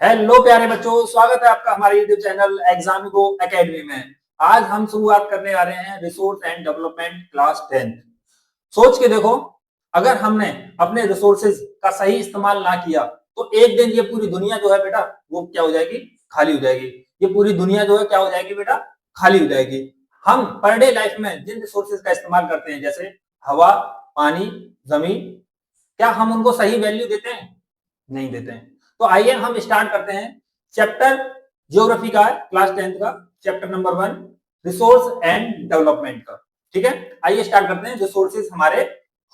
Hello प्यारे बच्चों, स्वागत है आपका हमारे YouTube चैनल एग्जामिको एकेडमी में। आज हम शुरुआत करने आ रहे हैं रिसोर्स एंड डेवलपमेंट क्लास 10। सोच के देखो, अगर हमने अपने रिसोर्सेज का सही इस्तेमाल ना किया तो एक दिन ये पूरी दुनिया जो है बेटा वो क्या हो जाएगी, खाली हो जाएगी। ये पूरी दुनिया जो है क्या हो जाएगी बेटा, खाली हो जाएगी। हम पर डे लाइफ में जिन रिसोर्सेज का इस्तेमाल करते हैं जैसे हवा, पानी, जमीन, क्या हम उनको सही वैल्यू देते हैं? नहीं देते हैं। तो आइए हम स्टार्ट करते हैं। चैप्टर ज्योग्राफी का है, क्लास 10 का, chapter number 1 resource and development का। ठीक है, आइए स्टार्ट करते हैं। रिसोर्सेज हमारे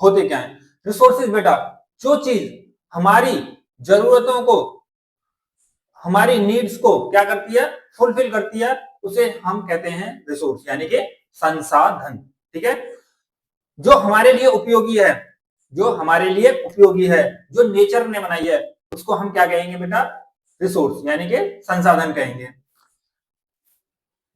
होते क्या हैं? रिसोर्सेज बेटा जो चीज हमारी जरूरतों को, हमारी नीड्स को क्या करती है, फुलफिल करती है, उसे हम कहते हैं रिसोर्स यानी कि संसाधन। ठीक है, जो हमारे लिए उपयोगी है, जो हमारे लिए उपयोगी है, जो नेचर ने बनाई है, उसको हम क्या कहेंगे बेटा? रिसोर्स यानी कि संसाधन कहेंगे।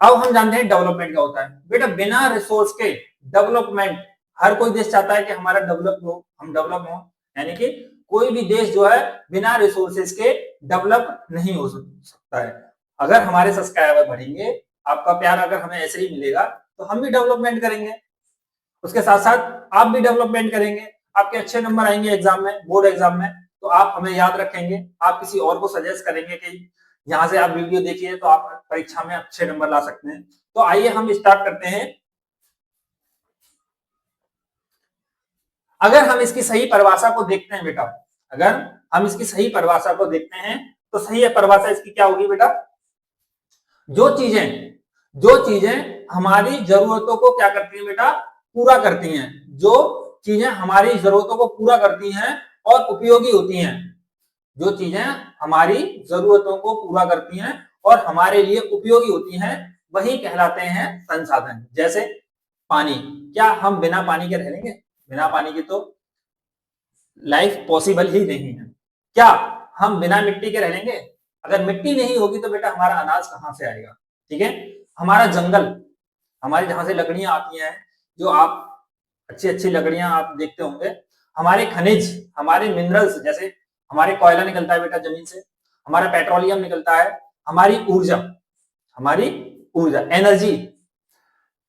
अब हम जानते हैं डेवलपमेंट क्या होता है। बेटा बिना रिसोर्स के डेवलपमेंट, हर कोई देश चाहता है कि हमारा डेवलप हो, हम डेवलप हो, यानी कि कोई भी देश जो है बिना रिसोर्सेज के डेवलप नहीं हो सकता है। अगर हमारे सब्सक्राइबर बढ़ेंगे, आपका प्यार अगर हमें ऐसे ही मिलेगा तो हम भी डेवलपमेंट करेंगे, उसके साथ साथ आप भी डेवलपमेंट करेंगे, आपके अच्छे नंबर आएंगे एग्जाम में, बोर्ड एग्जाम में, तो आप हमें याद रखेंगे, आप किसी और को सजेस्ट करेंगे कि यहाँ से आप वीडियो देखिए तो आप परीक्षा में अच्छे नंबर ला सकते हैं। तो आइए हम स्टार्ट करते हैं। अगर हम इसकी सही परिभाषा को देखते हैं बेटा, अगर हम इसकी सही परिभाषा को देखते हैं तो सही परिभाषा इसकी क्या होगी बेटा? जो चीजें हमारी जरूरतों को क्या करती हैं बेटा, पूरा करती हैं, जो चीजें हमारी जरूरतों को पूरा करती हैं और उपयोगी होती हैं, जो चीजें हमारी जरूरतों को पूरा करती हैं और हमारे लिए उपयोगी होती हैं, वही कहलाते हैं संसाधन। जैसे पानी, क्या हम बिना पानी के रह लेंगे? बिना पानी के तो लाइफ पॉसिबल ही नहीं है। क्या हम बिना मिट्टी के रह लेंगे? अगर मिट्टी नहीं होगी तो बेटा हमारा अनाज कहां से आएगा? ठीक है, हमारा जंगल, हमारे जहां से लकड़ियां आती हैं, जो आप अच्छी अच्छी लकड़ियां आप देखते होंगे, हमारे खनिज, हमारे मिनरल्स, जैसे हमारे कोयला निकलता है बेटा जमीन से, हमारा पेट्रोलियम निकलता है, हमारी ऊर्जा, हमारी ऊर्जा एनर्जी,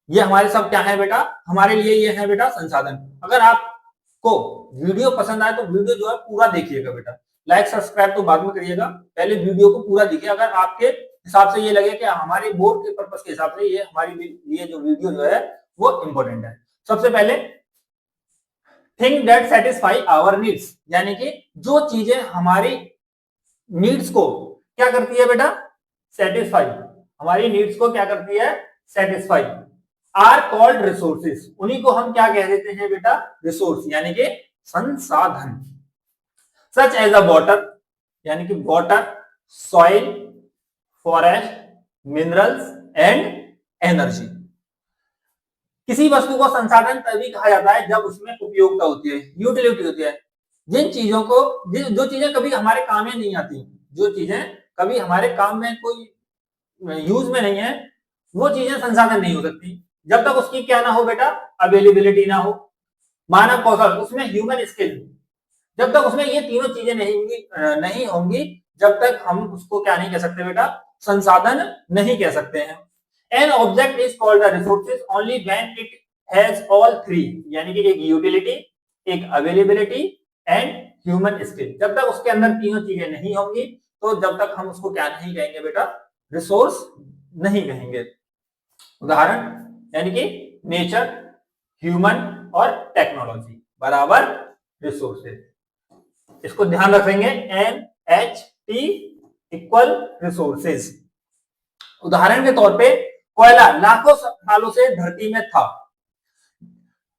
ये हमारे सब क्या है बेटा, हमारे लिए ये है बेटा संसाधन। अगर आपको वीडियो पसंद आए तो वीडियो जो है पूरा देखिएगा बेटा, लाइक सब्सक्राइब तो बाद में करिएगा, पहले वीडियो को पूरा देखिए। अगर आपके हिसाब से ये लगे कि हमारे बोर्ड के पर्पस के हिसाब से ये हमारे लिए जो वीडियो जो है वो इंपॉर्टेंट है। सबसे पहले thing that satisfy our needs, यानी कि जो चीजें हमारी नीड्स को क्या करती है बेटा, सेटिस्फाई, हमारी नीड्स को क्या करती है, सेटिस्फाई, आर कॉल्ड रिसोर्सेस, उन्हीं को हम क्या कह देते हैं बेटा, रिसोर्स यानी कि संसाधन। सच एज अ वाटर, यानी कि water, soil, forest, minerals and energy. किसी वस्तु को संसाधन तभी कहा जाता है जब उसमें उपयोगिता होती है, यूटिलिटी होती है। जिन चीजों को, जो चीजें कभी हमारे काम में नहीं आती, जो चीजें कभी हमारे काम में कोई यूज में नहीं है, वो चीजें संसाधन नहीं हो सकती जब तक उसकी क्या ना हो बेटा, अवेलेबिलिटी ना हो, मानव कौशल, उसमें ह्यूमन स्किल, जब तक उसमें ये तीनों चीजें नहीं होंगी जब तक हम उसको क्या नहीं कह सकते बेटा, संसाधन नहीं कह सकते हैं। An object is called the resources only when it has all three, यानी कि एक यूटिलिटी, एक अवेलेबिलिटी एंड ह्यूमन स्किल। जब तक उसके अंदर तीनों चीजें नहीं होंगी तो जब तक हम उसको क्या नहीं कहेंगे बेटा, रिसोर्स नहीं कहेंगे। उदाहरण यानी कि नेचर, ह्यूमन और टेक्नोलॉजी बराबर रिसोर्सेज, इसको ध्यान रखेंगे, N H T equal resources. उदाहरण के तौर पे कोयला लाखों सालों से धरती में था,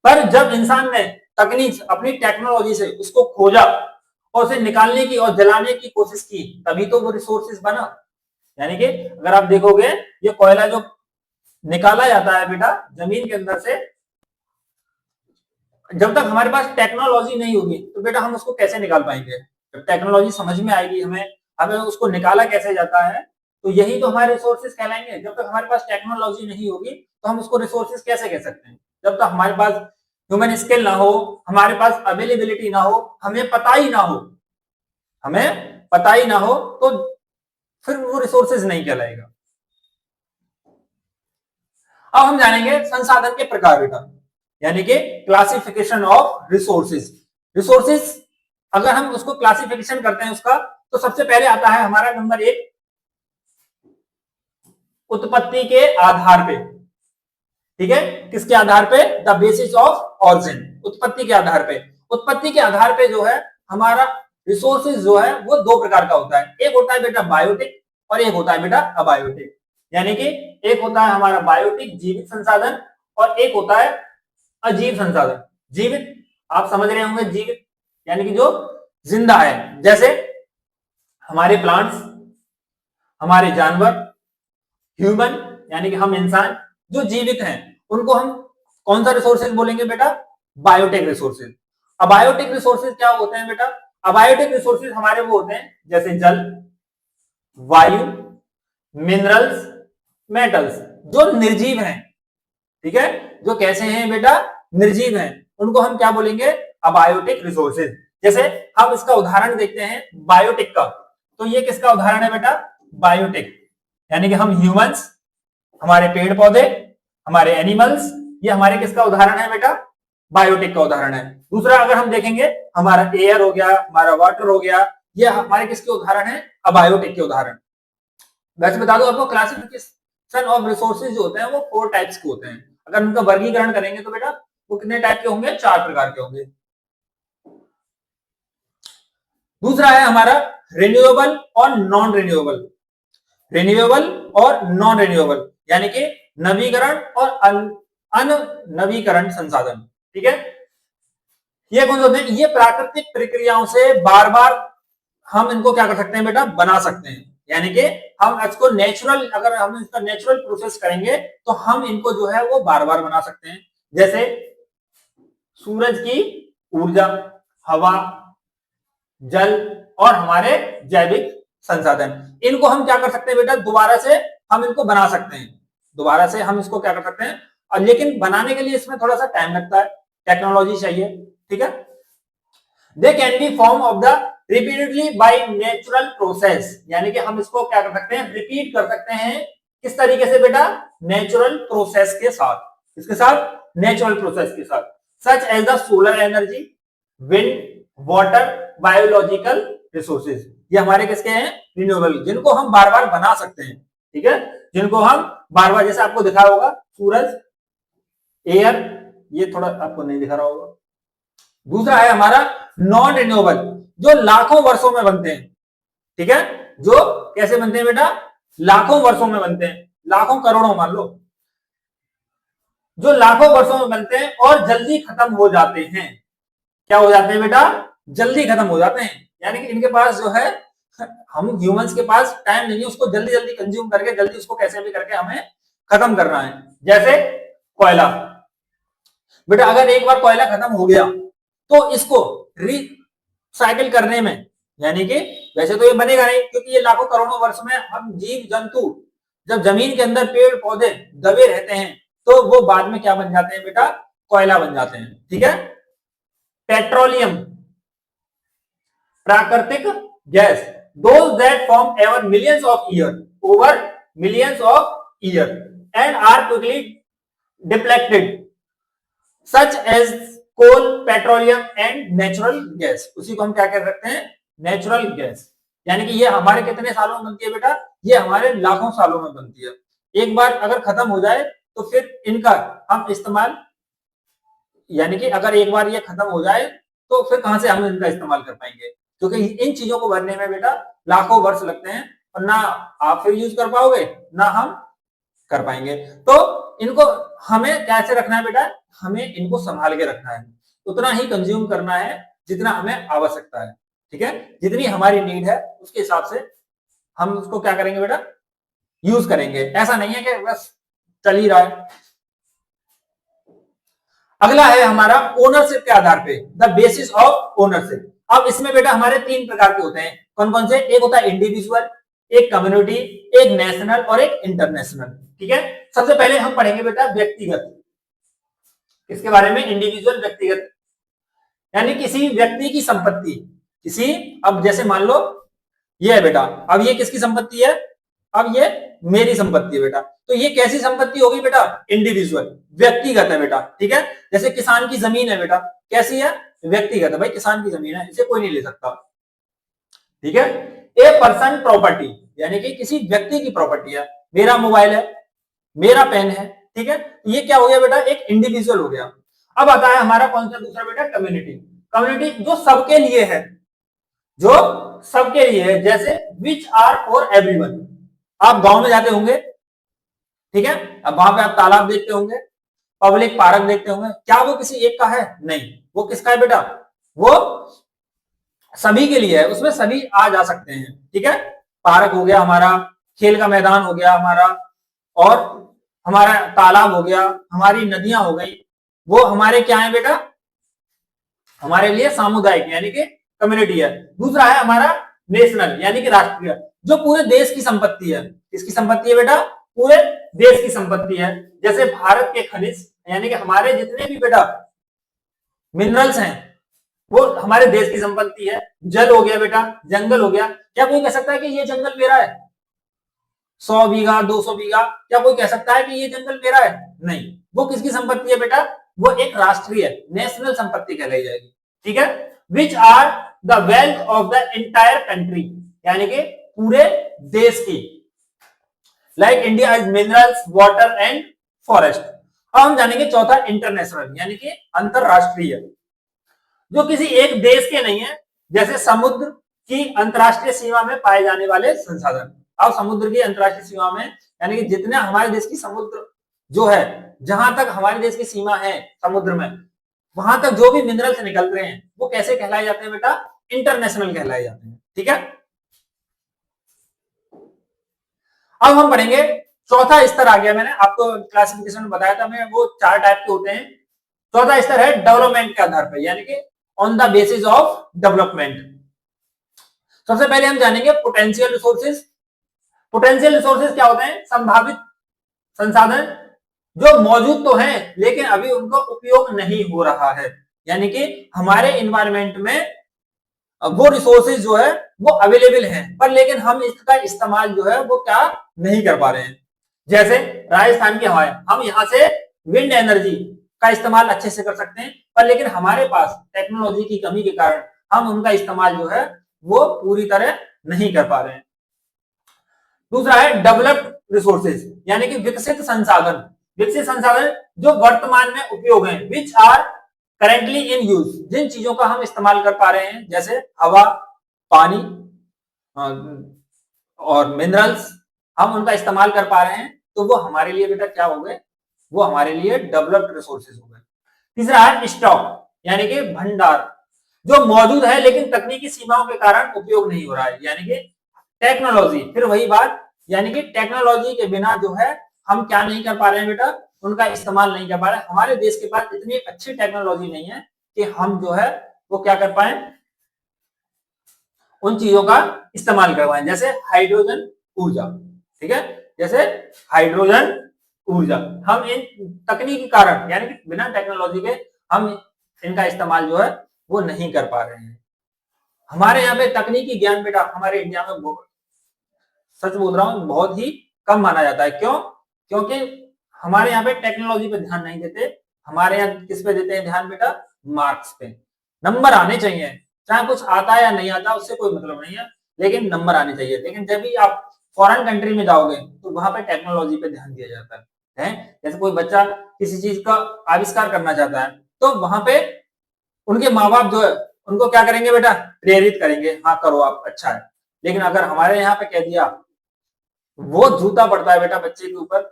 पर जब इंसान ने तकनीक, अपनी टेक्नोलॉजी से उसको खोजा और उसे निकालने की और जलाने की कोशिश की, तभी तो वो रिसोर्सेज बना। यानी कि अगर आप देखोगे, ये कोयला जो निकाला जाता है बेटा जमीन के अंदर से, जब तक हमारे पास टेक्नोलॉजी नहीं होगी तो बेटा हम उसको कैसे निकाल पाएंगे? जब टेक्नोलॉजी समझ में आएगी हमें, हमें उसको निकाला कैसे जाता है, तो यही तो हमारे रिसोर्सेज कहलाएंगे। जब तक हमारे पास टेक्नोलॉजी नहीं होगी तो हम उसको रिसोर्सेज कैसे कह सकते हैं? जब तक हमारे पास ह्यूमन स्किल ना हो, हमारे पास अवेलेबिलिटी ना हो, हमें पता ही ना हो, हमें पता ही ना हो, तो फिर वो रिसोर्सेज नहीं कहलाएगा। अब हम जानेंगे संसाधन के प्रकार बेटा, यानी कि क्लासिफिकेशन ऑफ रिसोर्सेज। रिसोर्सेज अगर हम उसको क्लासिफिकेशन करते हैं उसका, तो सबसे पहले आता है हमारा नंबर 1 उत्पत्ति के आधार पे। ठीक है, किसके आधार पे? द बेसिस ऑफ ऑरिजिन, उत्पत्ति के आधार पे। उत्पत्ति के आधार पे जो है हमारा रिसोर्सेज जो है वो दो प्रकार का होता है। एक होता है बेटा बायोटिक और एक होता है बेटा अबायोटिक। यानी कि एक होता है हमारा बायोटिक जीवित संसाधन और एक होता है अजीव संसाधन। जीवित आप समझ रहे होंगे, जीवित यानी कि जो जिंदा है, जैसे हमारे प्लांट्स, हमारे जानवर, ह्यूमन यानी कि हम इंसान जो जीवित हैं, उनको हम कौन सा रिसोर्सेज बोलेंगे बेटा? Biotic resources. अबायोटिक रिसोर्सेज क्या होते हैं बेटा? अबायोटिक रिसोर्सेज हमारे वो होते हैं जैसे जल, वायु, मिनरल्स, मेटल्स, जो निर्जीव हैं। ठीक है, जो कैसे हैं बेटा? निर्जीव हैं, उनको हम क्या बोलेंगे? Abiotic resources. जैसे हम इसका उदाहरण देखते हैं बायोटिक का, तो ये किसका उदाहरण है बेटा? बायोटिक, यानी कि हम ह्यूमंस, हमारे पेड़ पौधे, हमारे एनिमल्स, ये हमारे किसका उदाहरण है बेटा? बायोटिक का उदाहरण है। दूसरा अगर हम देखेंगे हमारा एयर हो गया, हमारा वाटर हो गया, ये हमारे किसके उदाहरण है? अबायोटिक के उदाहरण। वैसे बता दो आपको, क्लासिफिकेशन ऑफ रिसोर्सेज जो होते हैं वो 4 टाइप्स के होते हैं। अगर उनका वर्गीकरण करेंगे तो बेटा वो कितने टाइप के होंगे? 4 प्रकार के होंगे। दूसरा है हमारा रिन्यूएबल और नॉन रिन्यूएबल। रिन्यूएबल और नॉन रिन्यूएबल यानी कि नवीकरण और अननवीकरण संसाधन। ठीक है, ये कौन से होते हैं? ये प्राकृतिक प्रक्रियाओं से बार बार हम इनको क्या कर सकते हैं बेटा? बना सकते हैं। यानी कि हम इसको नेचुरल, अगर हम इसका नेचुरल प्रोसेस करेंगे तो हम इनको जो है वो बार बार बना सकते हैं। जैसे सूरज की ऊर्जा, हवा, जल और हमारे जैविक संसाधन, इनको हम क्या कर सकते हैं बेटा? दोबारा से हम इनको बना सकते हैं। दोबारा से हम इसको क्या कर सकते हैं, और लेकिन बनाने के लिए इसमें थोड़ा सा टाइम लगता है, टेक्नोलॉजी चाहिए। ठीक है, they can be form of the repeatedly by natural process, यानी कि हम इसको क्या कर सकते हैं? रिपीट कर सकते हैं। किस तरीके से बेटा? नेचुरल प्रोसेस के साथ। किसके साथ? नेचुरल प्रोसेस के साथ। Such as the solar energy, wind, water, biological resources, ये हमारे किसके हैं? रिन्यूएबल, जिनको हम बार बार बना सकते हैं। ठीक है, जिनको हम बार बार, जैसे आपको दिखा होगा सूरज, एयर, ये थोड़ा आपको नहीं दिखा रहा होगा। दूसरा है हमारा नॉन रिन्यूएबल, जो लाखों वर्षों में बनते हैं। ठीक है, जो कैसे बनते हैं बेटा? लाखों वर्षों में बनते हैं, लाखों करोड़ों मान लो, जो लाखों वर्षों में बनते हैं और जल्दी खत्म हो जाते हैं। क्या हो जाते हैं बेटा? जल्दी खत्म हो जाते हैं। यानी कि इनके पास जो है, हम ह्यूमंस के पास टाइम नहीं है उसको जल्दी जल्दी कंज्यूम करके, जल्दी उसको कैसे भी करके हमें खत्म करना है। जैसे कोयला बेटा, अगर एक बार कोयला खत्म हो गया तो इसको रिसाइकिल करने में, यानी कि वैसे तो ये बनेगा नहीं, क्योंकि ये लाखों करोड़ों वर्ष में हम जीव जंतु जब जमीन के अंदर पेड़ पौधे दबे रहते हैं तो वो बाद में क्या बन जाते हैं बेटा? कोयला बन जाते हैं। ठीक है, पेट्रोलियम, प्राकृतिक gas, those that form over millions of years, over millions of years and are quickly depleted, such as coal, petroleum and natural gas, उसी को हम क्या कह सकते हैं? Natural gas. यानी कि ये हमारे कितने सालों में बनती है बेटा? ये हमारे लाखों सालों में बनती है। एक बार अगर खत्म हो जाए तो फिर इनका हम इस्तेमाल, यानी कि अगर एक बार ये खत्म हो जाए तो फिर कहां से हम इनका इस्तेमाल कर पाएंगे? क्योंकि इन चीजों को भरने में बेटा लाखों वर्ष लगते हैं और ना आप फिर यूज कर पाओगे ना हम कर पाएंगे। तो इनको हमें कैसे रखना है बेटा? हमें इनको संभाल के रखना है, उतना ही कंज्यूम करना है जितना हमें आवश्यकता है। ठीक है, जितनी हमारी नीड है उसके हिसाब से हम उसको क्या करेंगे बेटा? यूज करेंगे। ऐसा नहीं है कि बस चल ही रहा है। अगला है हमारा ओनरशिप के आधार पे, द बेसिस ऑफ ओनरशिप। अब इसमें बेटा हमारे 3 प्रकार के होते हैं। कौन कौन से? एक होता है इंडिविजुअल, एक कम्युनिटी, एक नेशनल और एक इंटरनेशनल। ठीक है, सबसे पहले हम पढ़ेंगे बेटा व्यक्तिगत, इसके बारे में। इंडिविजुअल, व्यक्तिगत यानी किसी व्यक्ति की संपत्ति, किसी, अब जैसे मान लो ये है बेटा। अब ये किसकी संपत्ति है? अब ये मेरी संपत्ति है बेटा। तो ये कैसी संपत्ति होगी बेटा? इंडिविजुअल, व्यक्तिगत है बेटा। ठीक है, जैसे किसान की जमीन है बेटा, कैसी है? व्यक्तिगत है भाई, किसान की जमीन है, इसे कोई नहीं ले सकता। ठीक है, ए पर्सन प्रॉपर्टी, यानी कि किसी व्यक्ति की प्रॉपर्टी है। मेरा मोबाइल है, मेरा पेन है। ठीक है, ये क्या हो गया बेटा? एक इंडिविजुअल हो गया। अब आता है हमारा कौन सा दूसरा बेटा? कम्युनिटी। कम्युनिटी जो सबके लिए है, जो सबके लिए है, जैसे विच आर फॉर एवरीवन। आप गांव में जाते होंगे, ठीक है, अब वहां पे आप तालाब देखते होंगे, पब्लिक पार्क देखते होंगे, क्या वो किसी एक का है? नहीं, वो किसका है बेटा? वो सभी के लिए है, उसमें सभी आ जा सकते हैं। ठीक है, पार्क हो गया हमारा, खेल का मैदान हो गया हमारा, और हमारा तालाब हो गया, हमारी नदियां हो गई, वो हमारे क्या है बेटा? हमारे लिए सामुदायिक यानी कि कम्युनिटी है। दूसरा है हमारा नेशनल यानी कि राष्ट्रीय, जो पूरे देश की संपत्ति है। किसकी संपत्ति है बेटा? पूरे देश की संपत्ति है। जैसे भारत के खनिज यानी कि हमारे जितने भी बेटा मिनरल्स हैं, वो हमारे देश की संपत्ति है। जल हो गया बेटा, जंगल हो गया। क्या कोई कह सकता है कि ये जंगल मेरा है? 100 बीघा, 200 बीघा, क्या कोई कह सकता है कि ये जंगल मेरा है? नहीं, वो किसकी संपत्ति है बेटा? वो एक राष्ट्रीय नेशनल संपत्ति कहलाई जाएगी। ठीक है, which are the wealth of the entire country, यानी कि पूरे देश की। Like India is minerals, water and forest. अब हम जानेंगे चौथा, इंटरनेशनल यानी कि अंतरराष्ट्रीय, जो किसी एक देश के नहीं है। जैसे समुद्र की अंतरराष्ट्रीय सीमा में पाए जाने वाले संसाधन। अब समुद्र की अंतरराष्ट्रीय सीमा में यानी कि जितने हमारे देश की समुद्र जो है, जहां तक हमारे देश की सीमा है समुद्र में, वहां तक जो भी मिनरल्स निकल रहे हैं वो कैसे कहलाए जाते हैं बेटा? इंटरनेशनल कहलाए जाते हैं। ठीक है, अब हम पढ़ेंगे चौथा स्तर आ गया। मैंने आपको क्लासिफिकेशन में बताया था मैं, वो 4 टाइप के होते हैं। चौथा स्तर है डेवलपमेंट के आधार पर, यानी कि on the basis of development. सबसे पहले हम जानेंगे पोटेंशियल रिसोर्सेज। पोटेंशियल रिसोर्सेज क्या होते हैं? संभावित संसाधन जो मौजूद तो हैं लेकिन अभी उनका उपयोग नहीं हो रहा है, यानी कि हमारे इन्वायरमेंट में वो रिसोर्सेज जो है वो अवेलेबल हैं, पर लेकिन हम इसका इस्तेमाल जो है वो क्या नहीं कर पा रहे हैं। जैसे राजस्थान की हवाएं, हम यहाँ से विंड एनर्जी का इस्तेमाल अच्छे से कर सकते हैं, पर लेकिन हमारे पास टेक्नोलॉजी की कमी के कारण हम उनका इस्तेमाल जो है वो पूरी तरह नहीं कर पा रहे हैं। दूसरा है डेवलप्ड रिसोर्सेज, यानी कि विकसित संसाधन। विकसित संसाधन जो वर्तमान में उपयोग है, which are currently in use, जिन चीजों का हम इस्तेमाल कर पा रहे हैं, जैसे हवा, पानी और मिनरल्स, हम उनका इस्तेमाल कर पा रहे हैं, तो वो हमारे लिए बेटा क्या हो गए? वो हमारे लिए डेवलप्ड रिसोर्सेज हो गए। तीसरा है स्टॉक, यानी कि भंडार, जो मौजूद है लेकिन तकनीकी सीमाओं के कारण उपयोग नहीं हो रहा है, यानी कि टेक्नोलॉजी। फिर वही बात, यानी कि टेक्नोलॉजी के बिना जो है हम क्या नहीं कर पा रहे हैं बेटा? उनका इस्तेमाल नहीं कर पा रहे हैं। हमारे देश के पास इतनी अच्छी टेक्नोलॉजी नहीं है कि हम जो है वो क्या कर पाए? उन चीजों का इस्तेमाल कर पाए, जैसे हाइड्रोजन ऊर्जा। ठीक है, जैसे हाइड्रोजन ऊर्जा, हम इन तकनीकी कारण यानी कि बिना टेक्नोलॉजी के हम इनका इस्तेमाल जो है वो नहीं कर पा रहे हैं। हमारे यहाँ पे तकनीकी ज्ञान बेटा हमारे इंडिया में, सच बोल रहा हूं, बहुत ही कम माना जाता है। क्यों? क्योंकि हमारे यहाँ पे टेक्नोलॉजी पे ध्यान नहीं देते। हमारे यहाँ किस पे देते हैं ध्यान बेटा? मार्क्स पे। नंबर आने चाहिए, चाहे कुछ आता है या नहीं आता उससे कोई मतलब नहीं है, लेकिन नंबर आने चाहिए। लेकिन जब भी आप फॉरेन कंट्री में जाओगे तो वहां पे टेक्नोलॉजी पे ध्यान दिया जाता है। जैसे कोई बच्चा किसी चीज का आविष्कार करना चाहता है तो वहां पे उनके माँ बाप जो है उनको क्या करेंगे बेटा? प्रेरित करेंगे, हाँ करो आप, अच्छा है। लेकिन अगर हमारे यहाँ पे कह दिया, वो जूता पड़ता है बेटा बच्चे के ऊपर,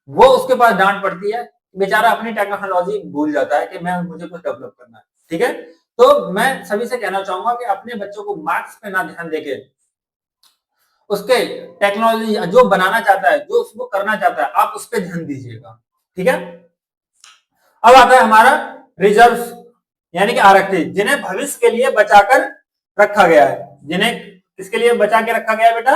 वो उसके पास डांट पड़ती है, बेचारा अपनी टेक्नोलॉजी भूल जाता है कि मैं मुझे कुछ डेवलप करना है। ठीक है, तो मैं सभी से कहना चाहूंगा कि अपने बच्चों को मार्क्स पे ना ध्यान देके उसके टेक्नोलॉजी जो बनाना चाहता है, जो उसको करना चाहता है, आप उस पर ध्यान दीजिएगा। ठीक है, अब आता है हमारा रिजर्व, यानी कि आरक्षित, जिन्हें भविष्य के लिए बचाकर रखा गया है। जिन्हें किसके लिए बचा के रखा गया है बेटा?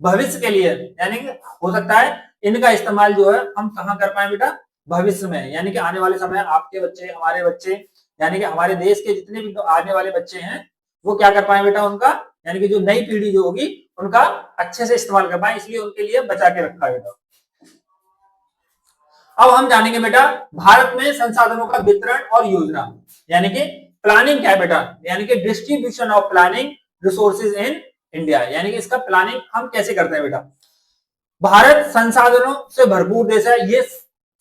भविष्य के लिए, यानी कि हो सकता है इनका इस्तेमाल जो है हम कहाँ कर पाए बेटा? भविष्य में, यानी कि आने वाले समय आपके बच्चे, हमारे बच्चे, यानी कि हमारे देश के जितने भी आने वाले बच्चे हैं वो क्या कर पाए बेटा? उनका यानी कि जो नई पीढ़ी जो होगी उनका अच्छे से इस्तेमाल कर पाए, इसलिए उनके लिए बचा के रखा है बेटा। अब हम जानेंगे बेटा भारत में संसाधनों का वितरण और योजना, यानी कि प्लानिंग क्या है बेटा, यानी कि distribution of planning resources in India, यानी कि इसका प्लानिंग हम कैसे करते हैं बेटा। भारत संसाधनों से भरपूर देश है, ये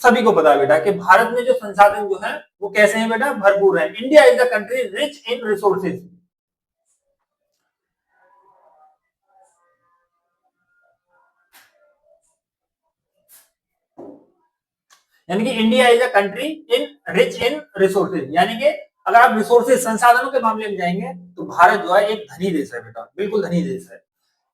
सभी को पता है बेटा कि भारत में जो संसाधन जो है वो कैसे हैं बेटा, भरपूर है। India is the country rich in resources, यानी कि India is a country in rich in resources, यानी कि अगर आप रिसोर्सेज संसाधनों के मामले में जाएंगे तो भारत जो है एक धनी देश है बेटा, बिल्कुल धनी देश है,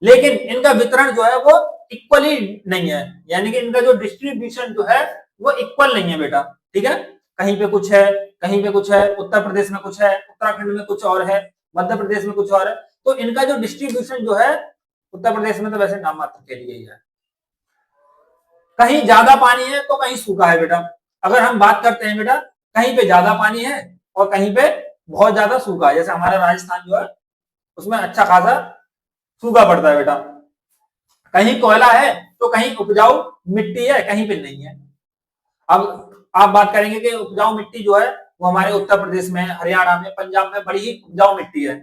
लेकिन इनका वितरण जो है वो इक्वली नहीं है, यानी कि इनका जो डिस्ट्रीब्यूशन जो है वो इक्वल नहीं है बेटा, ठीक है। कहीं पे कुछ है, कहीं पे कुछ है, उत्तर प्रदेश में कुछ है, उत्तराखंड में कुछ और है, मध्य प्रदेश में कुछ और है, तो इनका जो डिस्ट्रीब्यूशन जो है उत्तर प्रदेश में तो वैसे नाम मात्र के लिए ही है, कहीं ज्यादा पानी है तो कहीं सूखा है बेटा। अगर हम बात करते हैं बेटा कहीं पे ज्यादा पानी है और कहीं पे बहुत ज्यादा सूखा है, जैसे हमारा राजस्थान जो है उसमें अच्छा खासा सूखा पड़ता है बेटा, कहीं कोयला है तो कहीं उपजाऊ मिट्टी है, कहीं पे नहीं है। अब आप बात करेंगे कि उपजाऊ मिट्टी जो है वो हमारे उत्तर प्रदेश में, हरियाणा में, पंजाब में बड़ी ही उपजाऊ मिट्टी है,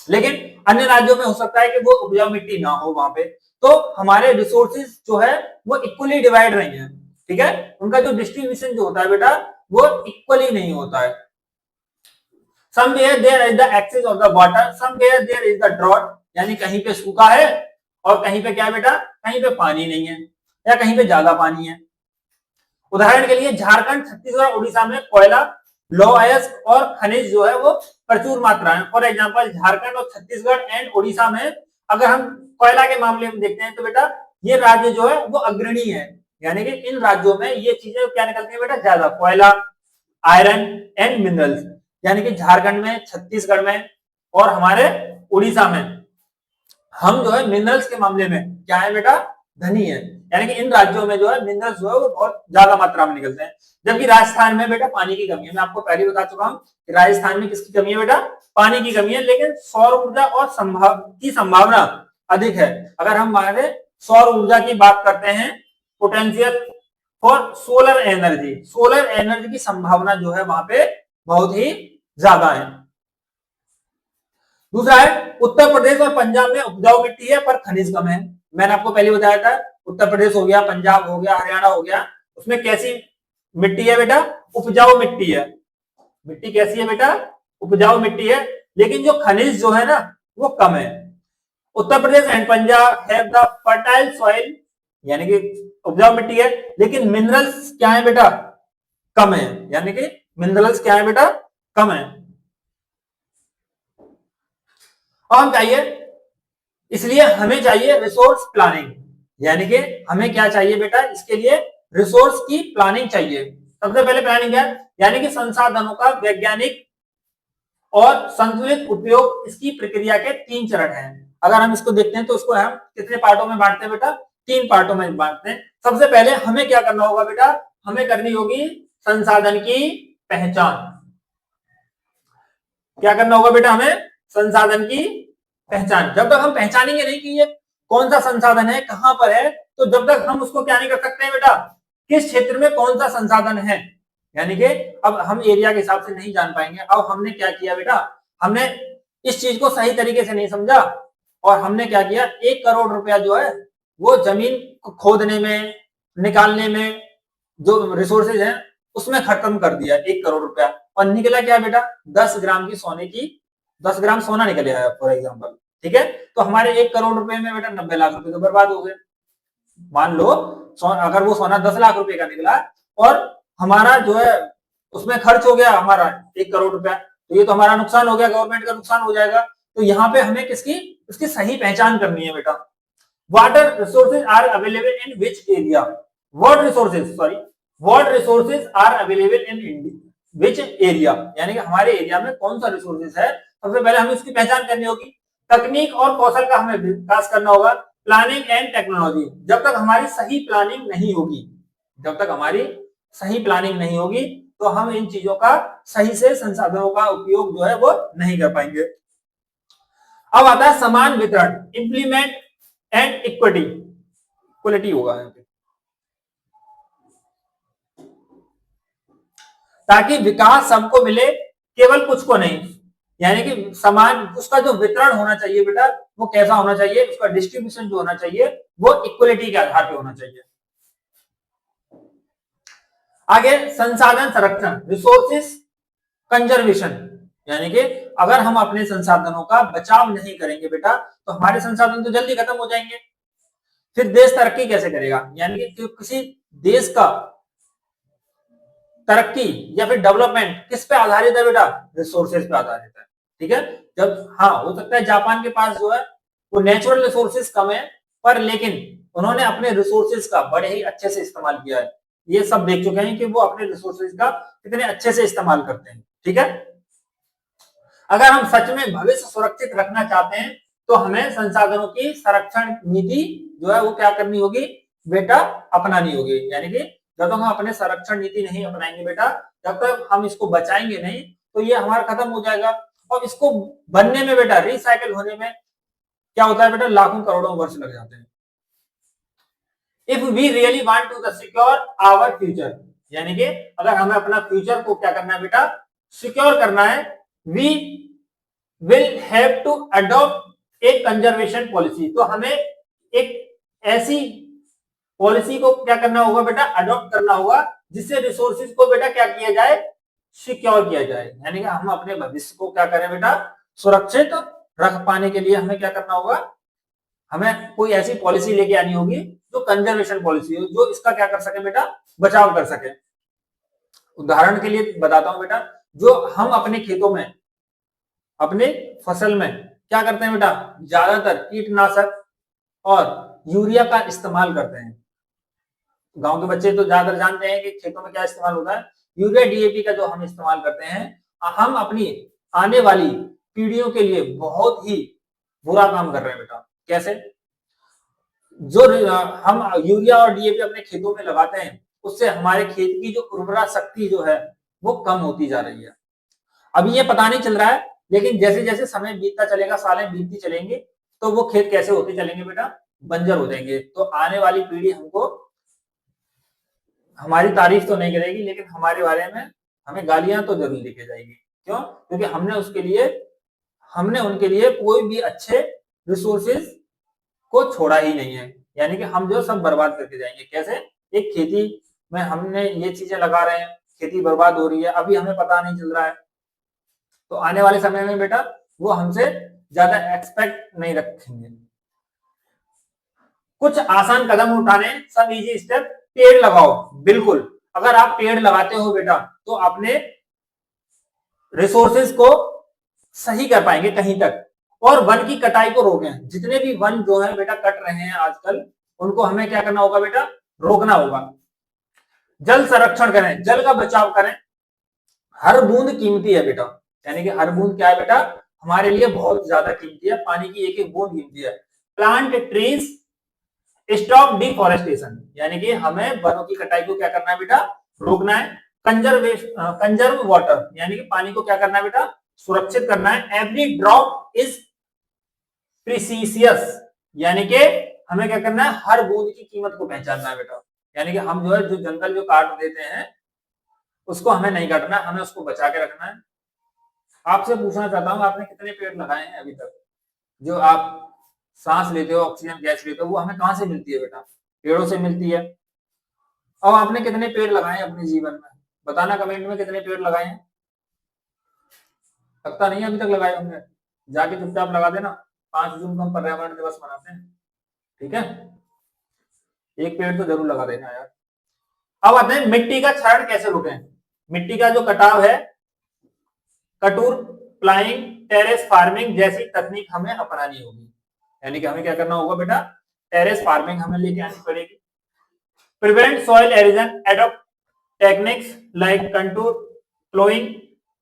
लेकिन अन्य राज्यों में हो सकता है कि वो उपजाऊ मिट्टी ना हो वहां पे, तो हमारे रिसोर्सेज जो है वो इक्वली डिवाइड नहीं है, ठीक है। उनका जो डिस्ट्रीब्यूशन जो होता है बेटा वो इक्वली नहीं होता है। somewhere there is the excess of the water, somewhere there is the drought, यानी कहीं पे सूखा है और कहीं पे क्या है बेटा, कहीं पे पानी नहीं है या कहीं पे ज्यादा पानी है। उदाहरण के लिए झारखंड, छत्तीसगढ़, उड़ीसा में कोयला, लौह अयस्क और खनिज जो है वो प्रचुर मात्रा है। फॉर एग्जांपल झारखंड और छत्तीसगढ़ एंड उड़ीसा में अगर हम कोयला के मामले में देखते हैं तो बेटा ये राज्य जो है वो अग्रणी है, यानी कि इन राज्यों में ये चीजें क्या निकलती है बेटा, ज्यादा कोयला, आयरन एंड मिनरल्स, यानी कि झारखंड में, छत्तीसगढ़ में और हमारे उड़ीसा में हम जो है मिनरल्स के मामले में क्या है बेटा, धनी है, यानी कि इन राज्यों में जो है मिनरल्स जो है वो बहुत ज्यादा मात्रा में निकलते हैं, जबकि राजस्थान में बेटा पानी की कमी है। मैं आपको पहले बता चुका हूं कि राजस्थान में किसकी कमी है बेटा, पानी की कमी है, लेकिन सौर ऊर्जा और संभावना अधिक है। अगर हम हमारे सौर ऊर्जा की बात करते हैं, potential for solar energy, solar energy की संभावना जो है वहां पे बहुत ही ज्यादा है। दूसरा है उत्तर प्रदेश और पंजाब में उपजाऊ मिट्टी है पर खनिज कम है। मैंने आपको पहले बताया था उत्तर प्रदेश हो गया, पंजाब हो गया, हरियाणा हो गया, उसमें कैसी मिट्टी है बेटा, उपजाऊ मिट्टी है। मिट्टी कैसी है बेटा, उपजाऊ मिट्टी है, लेकिन जो खनिज जो है ना वो कम है। Uttar Pradesh and Punjab have the fertile soil, यानी कि उपजाऊ मिट्टी है, लेकिन मिनरल्स क्या है बेटा, कम है, यानी कि मिनरल्स क्या है बेटा, कम है। और हम चाहिए, इसलिए हमें चाहिए रिसोर्स प्लानिंग, यानी कि हमें क्या चाहिए बेटा, इसके लिए रिसोर्स की प्लानिंग चाहिए। सबसे पहले प्लानिंग है, यानी कि संसाधनों का वैज्ञानिक और संतुलित उपयोग, इसकी प्रक्रिया के 3 चरण हैं। अगर हम इसको देखते हैं तो इसको हम कितने पार्टों में बांटते हैं बेटा, 3 पार्टों में बांटते हैं। सबसे पहले हमें क्या करना होगा बेटा, हमें करनी होगी संसाधन की पहचान। क्या करना होगा बेटा, हमें संसाधन की पहचान। जब तक हम पहचानेंगे नहीं कि ये कौन सा संसाधन है, कहां पर है, तो जब तक हम उसको क्या नहीं कर सकते हैं बेटा, किस क्षेत्र में कौन सा संसाधन है, यानी कि अब हम एरिया के हिसाब से नहीं जान पाएंगे। अब हमने क्या किया बेटा, हमने इस चीज को सही तरीके से नहीं समझा और हमने क्या किया, 1 करोड़ रुपया जो है वो जमीन को खोदने में, निकालने में, जो रिसोर्सेज है उसमें खत्म कर दिया 1 करोड़ रुपया, और निकला क्या बेटा, 10 ग्राम की सोने की, 10 ग्राम सोना निकल आया फॉर एग्जाम्पल, ठीक है। तो हमारे 1 करोड़ रुपए में बेटा 90 लाख रुपए तो बर्बाद हो गए। मान लो अगर वो सोना 10 लाख रुपए का निकला और हमारा जो है उसमें खर्च हो गया हमारा 1 करोड़ रुपया, तो ये तो हमारा नुकसान हो गया, गवर्नमेंट का नुकसान हो जाएगा। तो यहाँ पे हमें किसकी, इसकी सही पहचान करनी है बेटा। Water resources are available in which area, what resources, sorry, what resources are available in which area, यानी कि हमारे एरिया में कौन सा रिसोर्सेज है, सबसे पहले हमें उसकी पहचान करनी होगी। तकनीक और कौशल का हमें विकास करना होगा, प्लानिंग एंड टेक्नोलॉजी। जब तक हमारी सही प्लानिंग नहीं होगी, जब तक हमारी सही प्लानिंग नहीं होगी तो हम इन चीजों का सही से संसाधनों का उपयोग जो है वो नहीं कर पाएंगे। अब आता है समान वितरण, इंप्लीमेंट एंड इक्विटी, इक्वलिटी होगा यहाँ पे, ताकि विकास सबको मिले केवल कुछ को नहीं, यानी कि समान उसका जो वितरण होना चाहिए बेटा वो कैसा होना चाहिए, उसका डिस्ट्रीब्यूशन जो होना चाहिए वो इक्वलिटी के आधार पे होना चाहिए। आगे संसाधन संरक्षण, रिसोर्सेस कंजर्वेशन, यानी कि अगर हम अपने संसाधनों का बचाव नहीं करेंगे बेटा तो हमारे संसाधन तो जल्दी खत्म हो जाएंगे, फिर देश तरक्की कैसे करेगा, यानी कि किसी देश का तरक्की या फिर डेवलपमेंट किस पे आधारित है बेटा, रिसोर्सेज पे आधारित है। ठीक है, जब हाँ हो सकता है जापान के पास जो है वो नेचुरल रिसोर्सेज कम है, पर लेकिन उन्होंने अपने रिसोर्सेज का बड़े ही अच्छे से इस्तेमाल किया है, ये सब देख चुके हैं कि वो अपने रिसोर्सेज का कितने अच्छे से इस्तेमाल करते हैं। ठीक है, अगर हम सच में भविष्य सुरक्षित रखना चाहते हैं तो हमें संसाधनों की संरक्षण नीति जो है वो क्या करनी होगी बेटा, अपनानी होगी, यानी कि जब तक हम अपने संरक्षण नीति नहीं अपनाएंगे बेटा, जब तक हम इसको बचाएंगे नहीं तो ये हमारा खत्म हो जाएगा, और इसको बनने में बेटा, रिसाइकल होने में क्या होता है बेटा, लाखों करोड़ों वर्ष लग जाते हैं। If we really want to secure our future, यानी कि अगर हमें अपना फ्यूचर को क्या करना है बेटा, सिक्योर करना है, we will have to adopt a conservation policy, तो हमें एक ऐसी पॉलिसी को क्या करना होगा बेटा, अडॉप्ट करना होगा जिससे रिसोर्सेज को बेटा क्या किया जाए, सिक्योर किया जाए, यानी कि हम अपने भविष्य को क्या करें बेटा, सुरक्षित रख पाने के लिए हमें क्या करना होगा, हमें कोई ऐसी पॉलिसी लेके आनी होगी जो कंजर्वेशन पॉलिसी हो, जो इसका क्या कर सके बेटा, बचाव कर सके। उदाहरण के लिए बताता हूं बेटा, जो हम अपने खेतों में अपने फसल में क्या करते हैं बेटा, ज्यादातर कीटनाशक और यूरिया का इस्तेमाल करते हैं। गांव के बच्चे तो ज्यादातर जानते हैं कि खेतों में क्या इस्तेमाल होता है, यूरिया डीएपी का जो हम इस्तेमाल करते हैं, हम अपनी आने वाली पीढ़ियों के लिए बहुत ही बुरा काम कर रहे हैं बेटा। कैसे, जो हम यूरिया और डीएपी अपने खेतों में लगाते हैं उससे हमारे खेत की जो उर्वरा शक्ति जो है वो कम होती जा रही है। अभी ये पता नहीं चल रहा है, लेकिन जैसे जैसे समय बीतता चलेगा, सालें बीतती चलेंगी, तो वो खेत कैसे होते चलेंगे बेटा, बंजर हो जाएंगे। तो आने वाली पीढ़ी हमको हमारी तारीफ तो नहीं करेगी, लेकिन हमारे बारे में हमें गालियां तो जरूर लिखी जाएगी। क्यों, क्योंकि हमने उनके लिए कोई भी अच्छे रिसोर्सेज को छोड़ा ही नहीं है, यानी कि हम जो सब बर्बाद करके जाएंगे। कैसे, एक खेती में हमने ये चीजें लगा रहे हैं, खेती बर्बाद हो रही है, अभी हमें पता नहीं चल रहा है, तो आने वाले समय में बेटा वो हमसे ज्यादा एक्सपेक्ट नहीं रखेंगे। कुछ आसान कदम उठाने, सब इजी स्टेप, पेड़ लगाओ। बिल्कुल, अगर आप पेड़ लगाते हो बेटा तो अपने रिसोर्सेज को सही कर पाएंगे कहीं तक, और वन की कटाई को रोकें। जितने भी वन जो है बेटा कट रहे हैं आजकल, उनको हमें क्या करना होगा बेटा, रोकना होगा। जल संरक्षण करें, जल का बचाव करें, हर बूंद कीमती है बेटा, यानी कि हर बूंद क्या है बेटा, हमारे लिए बहुत ज्यादा कीमती है, पानी की एक एक बूंद कीमती है। प्लांट ट्रीज, स्टॉप डिफॉरेस्टेशन, यानी कि हमें वनों की कटाई को क्या करना है बेटा, रोकना है। कंजर्व वाटर, यानी कि पानी को क्या करना है बेटा, सुरक्षित करना है। एवरी ड्रॉप इज प्रीसियस, यानी कि हमें क्या करना है, हर बूंद की कीमत को पहचानना है बेटा, यानी कि हम जो है जो जंगल जो काट देते हैं उसको हमें नहीं काटना, हमें उसको बचा के रखना है। आपसे पूछना चाहता हूं, आपने कितने पेड़ लगाए हैं अभी तक? जो आप सांस लेते हो, ऑक्सीजन गैस लेते हो, वो हमें कहां से मिलती है बेटा, पेड़ों से मिलती है। अब आपने कितने पेड़ लगाए अपने जीवन में, बताना कमेंट में, कितने पेड़ लगाए हैं? लगता नहीं अभी तक लगाए होंगे, जाके चुपचाप लगा देना। 5 जून को हम पर्यावरण दिवस मनाते हैं, ठीक है, एक पेड़ तो जरूर लगा देना यार। अब आते हैं मिट्टी का क्षरण कैसे रोकें। मिट्टी का जो कटाव है, कटूर प्लाइंग, टेरेस फार्मिंग जैसी तकनीक हमें अपनानी होगी, यानी कि हमें क्या करना होगा बेटा, टेरेस फार्मिंग हमें लेके आनी पड़ेगी। Prevent soil halogen, adopt techniques like contour ploughing,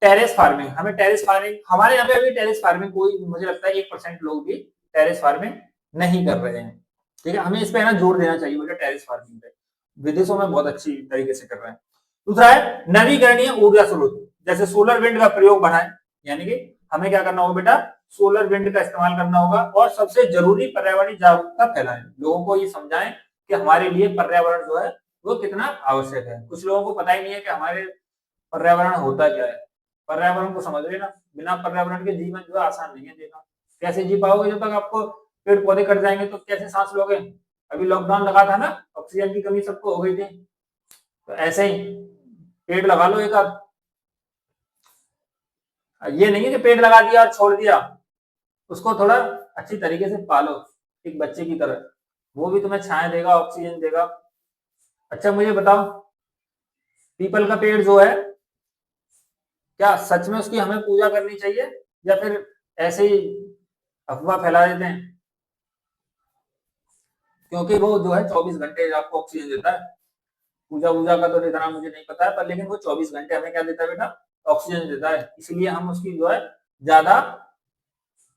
terrace farming. हमें टेरेस फार्मिंग, हमारे यहाँ पे अभी टेरेस फार्मिंग कोई, मुझे लगता है 1% लोग भी टेरेस फार्मिंग नहीं कर रहे हैं, ठीक है, हमें इस पे ना जोर देना चाहिए बेटा, टेरेस फार्मिंग पे। विदेशों में बहुत अच्छी तरीके से कर रहे हैं। दूसरा है नवीकरणीय ऊर्जा स्रोत, जैसे सोलर विंड का प्रयोग बढ़ाएं, यानी कि हमें क्या करना होगा बेटा, सोलर विंड का इस्तेमाल करना होगा। और सबसे जरूरी पर्यावरणीय जागरूकता फैलाएं, लोगों को ये समझाएं कि हमारे लिए पर्यावरण जो है वो कितना आवश्यक है। कुछ लोगों को पता ही नहीं है कि हमारे पर्यावरण होता क्या है। पर्यावरण को समझ लेना, बिना पर्यावरण के जीवन जो है आसान नहीं है जीना। कैसे जी पाओगे जब तक आपको पेड़ पौधे कट जाएंगे, तो कैसे सांस लोगे। अभी लॉकडाउन लगा था ना, ऑक्सीजन की कमी सबको हो गई थी, तो ऐसे ही पेड़ लगा लो एक आध। ये नहीं है कि पेड़ लगा दिया और छोड़ दिया, उसको थोड़ा अच्छी तरीके से पालो, एक बच्चे की तरह। वो भी तुम्हें छाया देगा, ऑक्सीजन देगा। अच्छा मुझे बताओ, पीपल का पेड़ जो है, क्या सच में उसकी हमें पूजा करनी चाहिए, या फिर ऐसे ही अफवाह फैला देते हैं? क्योंकि वो जो है 24 घंटे आपको ऑक्सीजन देता है। पूजा वूजा का तो इतना मुझे नहीं पता है, पर लेकिन वो 24 घंटे हमें क्या देता है बेटा, ऑक्सीजन देता है। इसलिए हम उसकी जो है ज्यादा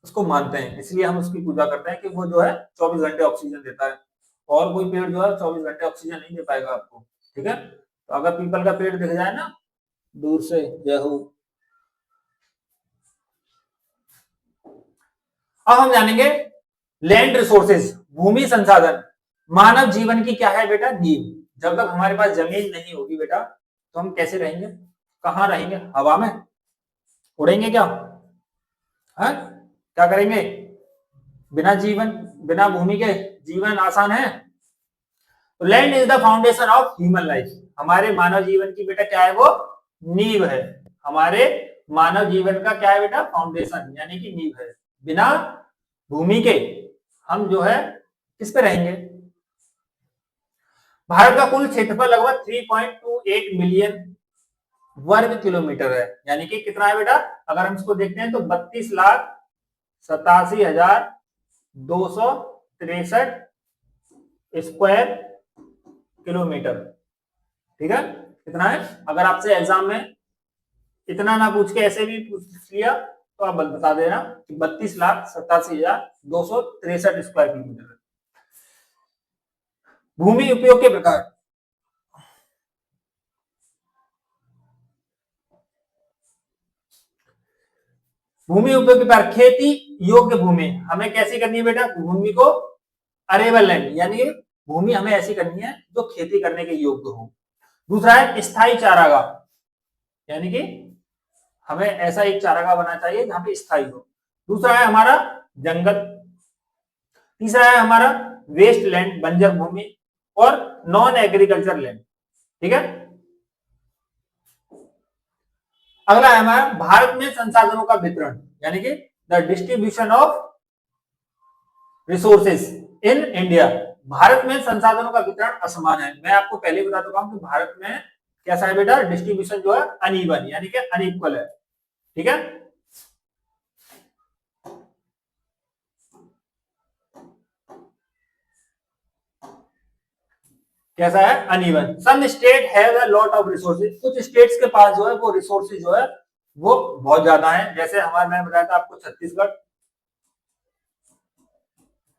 उसको मानते हैं, इसलिए हम उसकी पूजा करते हैं कि वो जो है 24 घंटे ऑक्सीजन देता है। और कोई पेड़ जो है 24 घंटे ऑक्सीजन नहीं दे पाएगा आपको, ठीक है। तो अगर पीपल का पेड़ दिख जाए ना दूर से, जय हो। अब हम जानेंगे लैंड रिसोर्सेज, भूमि संसाधन। मानव जीवन की क्या है बेटा, नींव। जब तक हमारे पास जमीन नहीं होगी बेटा, तो हम कैसे रहेंगे, कहाँ रहेंगे, हवा में उड़ेंगे क्या, है क्या करेंगे। बिना जीवन, बिना भूमि के जीवन आसान है। तो land is the foundation of human life. हमारे मानव जीवन की बेटा क्या है, वो नींव है। हमारे मानव जीवन का क्या है बेटा, फाउंडेशन यानी कि नींव है। बिना भूमि के हम जो है किस पे रहेंगे। भारत का कुल क्षेत्रफल लगभग 3.28 मिलियन वर्ग किलोमीटर है। यानी कि कितना है बेटा, अगर हम इसको देखते हैं तो 32,87,263 स्क्वायर किलोमीटर, ठीक है। कितना है, अगर आपसे एग्जाम में इतना ना पूछ के ऐसे भी पूछ लिया तो आप बता देना कि 32,87,263 स्क्वायर किलोमीटर। भूमि उपयोग के प्रकार। भूमि उपयोग के प्रकार, खेती योग्य भूमि हमें कैसी करनी है बेटा, भूमि को अरेबल लैंड, यानी भूमि हमें ऐसी करनी है जो खेती करने के योग्य हो। दूसरा है स्थायी चारागाह, यानी कि हमें ऐसा एक चारागाह बनाना चाहिए जहां पे स्थायी हो। दूसरा है हमारा जंगल। तीसरा है हमारा वेस्ट लैंड, बंजर भूमि, और नॉन एग्रीकल्चर लैंड, ठीक है। अगला है हमारा भारत में संसाधनों का वितरण, यानी कि the distribution of resources in India. Bharat में संसाधनों का वितरण असमान है। मैं आपको पहले बता चुका हूं कि भारत में कैसा है बेटा, डिस्ट्रीब्यूशन जो है अनइवन, यानी कि अनइक्वल है, ठीक है। कैसा है, uneven. Some state have a lot of resources, कुछ स्टेट्स के पास जो है वो रिसोर्सेज जो है वो बहुत ज्यादा है। जैसे हमारे, मैं बताया था आपको छत्तीसगढ़,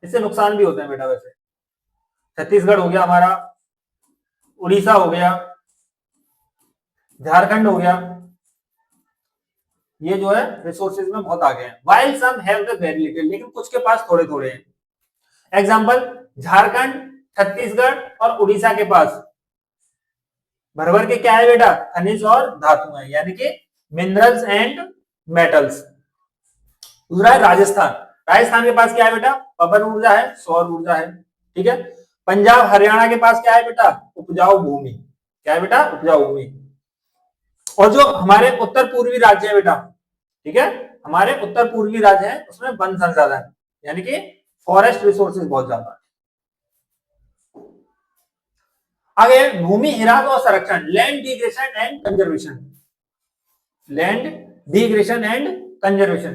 इससे नुकसान भी होते हैं बेटा। वैसे छत्तीसगढ़ हो गया हमारा, उड़ीसा हो गया, झारखंड हो गया, ये जो है रिसोर्सेज में बहुत आगे हैं। While some have the very little, लेकिन कुछ के पास थोड़े थोड़े हैं। एग्जांपल, झारखंड, छत्तीसगढ़ और उड़ीसा के पास भर भर के क्या है बेटा, खनिज और धातु है, यानी कि मिनरल्स एंड मेटल्स। दूसरा है राजस्थान। राजस्थान के पास क्या है बेटा, पवन ऊर्जा है, सौर ऊर्जा है, ठीक है। पंजाब हरियाणा के पास क्या है बेटा, उपजाऊ भूमि, क्या है बेटा, उपजाऊ भूमि। और जो हमारे उत्तर पूर्वी राज्य है बेटा, ठीक है, हमारे उत्तर पूर्वी राज्य है उसमें वन संसाधन यानी कि फॉरेस्ट रिसोर्सेज बहुत ज्यादा है। आगे भूमि हिरास और संरक्षण, land digression and conservation. Land digression and conservation,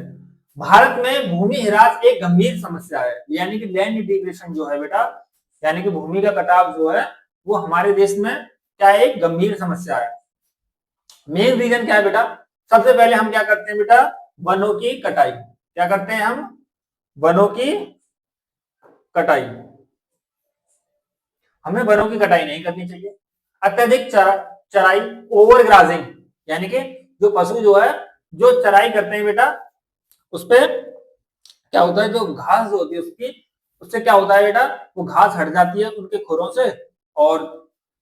Bharat में भूमि हिरास एक गंभीर समस्या है। यानी कि लैंड डिग्रेशन जो है बेटा, यानी कि भूमि का कटाव जो है वो हमारे देश में क्या है, एक गंभीर समस्या है। मेन रीजन क्या है बेटा, सबसे पहले हम क्या करते हैं बेटा, वनों की कटाई। क्या करते हैं हम, वनों की कटाई। हमें वनों की कटाई नहीं करनी चाहिए। अत्यधिक चराई, ओवर ग्राजिंग, यानी कि जो पशु जो है जो चराई करते हैं बेटा, उस पे क्या होता है, जो घास जो होती है उसकी, उससे क्या होता है बेटा, वो घास हट जाती है उनके खुरों से, और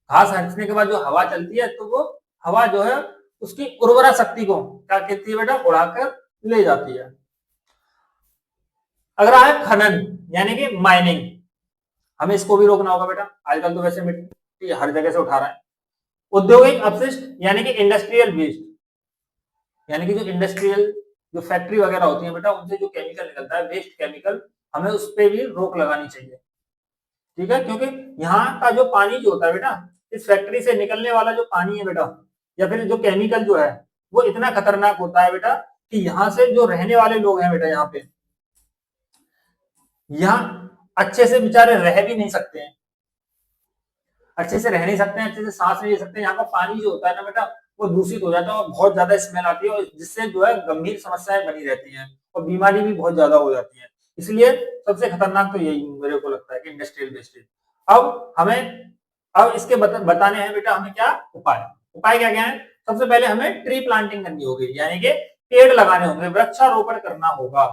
घास हटने के बाद जो हवा चलती है तो वो हवा जो है उसकी उर्वरा शक्ति को क्या कहती है बेटा, उड़ाकर ले जाती है। अगला है खनन यानी कि माइनिंग, हमें इसको भी रोकना होगा बेटा, आजकल तो वैसे मिट्टी हर जगह से उठा रहा है। औद्योगिक अपशिष्ट यानी कि इंडस्ट्रियल वेस्ट, यानी कि जो इंडस्ट्रियल जो फैक्ट्री वगैरह होती है बेटा, उनसे जो केमिकल निकलता है, वेस्ट केमिकल, हमें उस पर भी रोक लगानी चाहिए। ठीक है, क्योंकि यहाँ का जो पानी जो होता है बेटा, इस फैक्ट्री से निकलने वाला जो पानी है बेटा, या फिर जो केमिकल जो है, वो इतना खतरनाक होता है बेटा कि यहाँ से जो रहने वाले लोग हैं बेटा, यहाँ पे यहाँ अच्छे से बेचारे रह भी नहीं सकते हैं, अच्छे से रह नहीं सकते हैं, अच्छे से सांस नहीं ले सकते हैं। यहाँ का पानी जो होता है ना बेटा, वो दूषित हो जाता है और बहुत ज्यादा स्मेल आती है, और जिससे जो है गंभीर समस्याएं बनी रहती हैं और बीमारी भी बहुत ज्यादा हो जाती है। इसलिए सबसे खतरनाक तो यही मेरे को लगता है कि इंडस्ट्रियल वेस्टेज। अब हमें अब इसके बताने हैं बेटा हमें क्या उपाय, उपाय क्या क्या है। सबसे पहले हमें ट्री प्लांटिंग करनी होगी, यानी कि पेड़ लगाने होंगे, वृक्षारोपण करना होगा।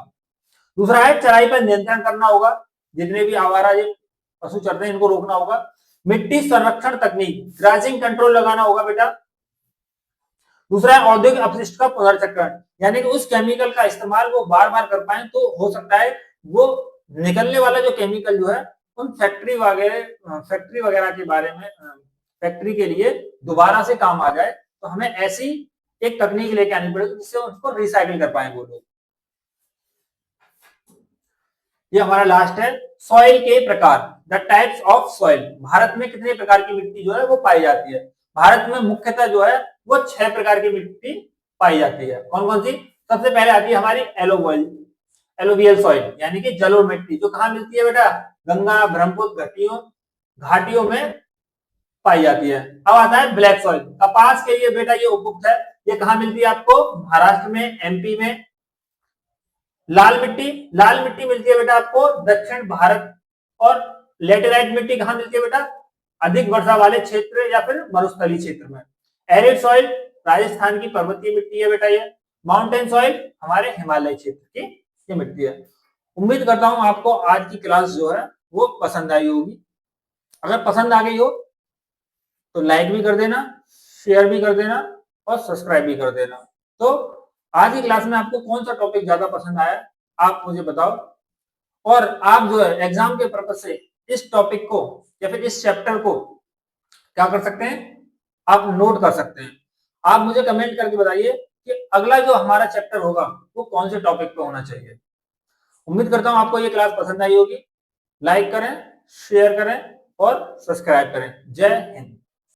दूसरा है चराई पर नियंत्रण करना होगा, जितने भी आवारा ये पशु चरते हैं इनको रोकना होगा। मिट्टी संरक्षण तकनीक, ग्रासिंग कंट्रोल लगाना होगा बेटा। दूसरा है औद्योगिक अपशिष्ट का पुनर्चक्रण, यानी कि उस केमिकल का इस्तेमाल वो बार बार कर पाए, तो हो सकता है वो निकलने वाला जो केमिकल जो है उन फैक्ट्री वगैरह के बारे में, फैक्ट्री के लिए दोबारा से काम आ जाए। तो हमें ऐसी एक तकनीक लेके आनी पड़ेगी जिससे उसको रिसाइकिल कर पाए वो लोग। ये हमारा लास्ट है, सॉइल के प्रकार, the types of soil. Bharat में कितने प्रकार की मिट्टी जो है वो पाई जाती है। भारत में मुख्यतः जो है वो 6 प्रकार की मिट्टी पाई जाती है। कौन कौन सी? सबसे पहले आती है हमारी एलोवियल सॉइल, यानी कि जलोढ़ मिट्टी, जो कहाँ मिलती है बेटा, गंगा ब्रह्मपुत्र घाटियों में पाई जाती है। अब आता है ब्लैक सॉइल, कपास के लिए बेटा ये उपयुक्त है। ये कहाँ मिलती है आपको? महाराष्ट्र में, एमपी में। लाल मिट्टी मिलती है बेटा आपको दक्षिण भारत। और लेटेराइट मिट्टी कहां मिलती है बेटा? अधिक वर्षा वाले क्षेत्र या फिर मरुस्थलीय क्षेत्र में। एरिड सॉइल राजस्थान की पर्वतीय मिट्टी है बेटा ये। माउंटेन सॉइल हमारे हिमालय क्षेत्र की ये मिट्टी है। उम्मीद करता हूं आपको आज की क्लास जो है वो पसंद आई होगी। अगर पसंद आ गई हो तो लाइक भी कर देना, शेयर भी कर देना और सब्सक्राइब भी कर देना। तो आज की क्लास में आपको कौन सा टॉपिक ज्यादा पसंद आया आप मुझे बताओ, और आप जो है एग्जाम के पर्पज से इस टॉपिक को या फिर इस चैप्टर को क्या कर सकते हैं, आप नोट कर सकते हैं। आप मुझे कमेंट करके बताइए कि अगला जो हमारा चैप्टर होगा वो कौन से टॉपिक पे होना चाहिए। उम्मीद करता हूं आपको ये क्लास पसंद आई होगी। लाइक करें, शेयर करें और सब्सक्राइब करें। जय हिंद।